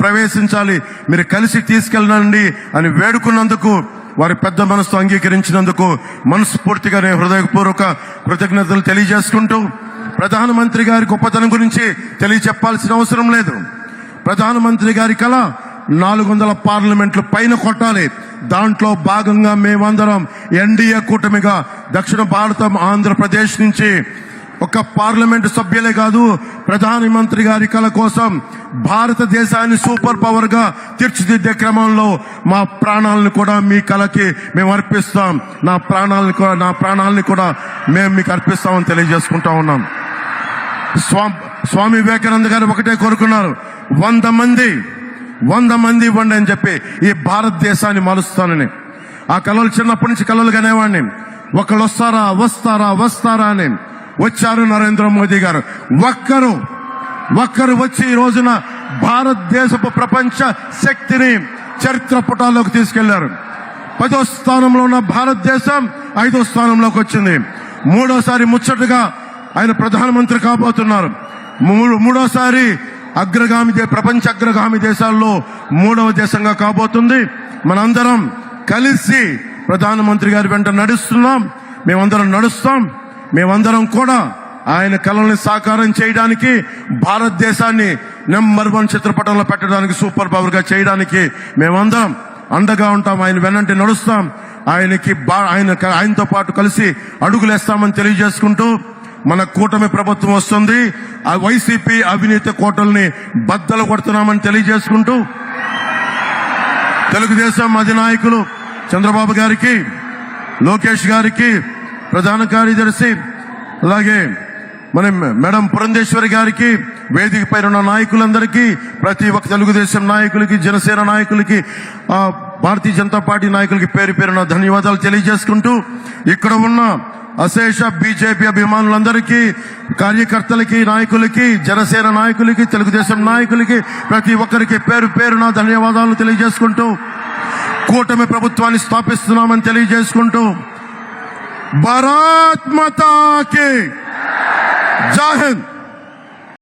ప్రవేశించాలి, మీరు కలిసి తీసుకెళ్ళండి అని వేడుకున్నందుకు, వారి పెద్ద మనసుతో అంగీకరించినందుకు మనస్ఫూర్తిగా నేను హృదయపూర్వక కృతజ్ఞతలు తెలియజేసుకుంటూ, ప్రధానమంత్రి గారి గొప్పతనం గురించి తెలియచెప్పాల్సిన అవసరం లేదు. ప్రధానమంత్రి గారి కళ 400 పార్లమెంట్లు పైన కొట్టాలి. దాంట్లో భాగంగా మేమందరం ఎన్డీఏ కూటమిగా దక్షిణ భారతం ఆంధ్రప్రదేశ్ నుంచి ఒక పార్లమెంటు సభ్యులే కాదు, ప్రధానమంత్రి గారి కళ కోసం భారతదేశాన్ని సూపర్ పవర్ గా తీర్చిదిద్దే క్రమంలో మా ప్రాణాలను కూడా మీ కళకి మేము అర్పిస్తాం. నా ప్రాణాలని కూడా మేము మీకు అర్పిస్తామని తెలియజేసుకుంటా ఉన్నాం. స్వామి వివేకానంద గారు ఒకటే కోరుకున్నారు, 100 మంది ఇవ్వండి అని చెప్పి ఈ భారతదేశాన్ని మారుస్తానని. ఆ కళలు చిన్నప్పటి నుంచి కళలు కనేవాడిని. ఒకళ్ళు వస్తారా అని. వచ్చారు నరేంద్ర మోదీ గారు. ఒక్కరు వచ్చి ఈ రోజున భారతదేశపు ప్రపంచ శక్తిని చరిత్ర పుటాల్లోకి తీసుకెళ్లారు. 10వ స్థానంలో ఉన్న భారతదేశం 5వ స్థానంలోకి వచ్చింది. మూడోసారి ముచ్చటగా ఆయన ప్రధానమంత్రి కాబోతున్నారు. మూడోసారి ప్రపంచ అగ్రగామి దేశాల్లో 3వ దేశంగా కాబోతుంది. మనందరం కలిసి ప్రధానమంత్రి గారి వెంట నడుస్తున్నాం. మేమందరం నడుస్తాం. మేమందరం కూడా ఆయన కళల్ని సాకారం చేయడానికి, భారతదేశాన్ని నెంబర్ 1 చిత్రపటంలో పెట్టడానికి, సూపర్ పవర్ గా చేయడానికి మేమందరం అండగా ఉంటాం. ఆయన వెన్నంటి నడుస్తాం. ఆయనతో పాటు కలిసి అడుగులేస్తామని తెలియజేసుకుంటూ, మన కూటమి ప్రభుత్వం వస్తుంది. ఆ వైసీపీ అవినీతి కోటల్ని బద్దలు కొడుతున్నామని తెలియజేసుకుంటూ, తెలుగుదేశం అధినాయకులు చంద్రబాబు గారికి, లోకేష్ గారికి, ప్రధాన కార్యదర్శి, అలాగే మన మేడం పురంధేశ్వరి గారికి, వేదిక పైన ఉన్న నాయకులందరికీ, ప్రతి ఒక్క తెలుగుదేశం నాయకులకి, జనసేన నాయకులకి, భారతీయ జనతా పార్టీ నాయకులకి పేరు పేరున ధన్యవాదాలు తెలియజేసుకుంటూ, ఇక్కడ ఉన్న అశేష బీజేపీ అభిమానులందరికీ, కార్యకర్తలకి, నాయకులకి, జనసేన నాయకులకి, తెలుగుదేశం నాయకులకి, ప్రతి ఒక్కరికి పేరు పేరున ధన్యవాదాలు తెలియజేసుకుంటూ, కూటమి ప్రభుత్వాన్ని స్థాపిస్తున్నామని తెలియజేసుకుంటూ, భారత్ మాతా కీ జై హింద్.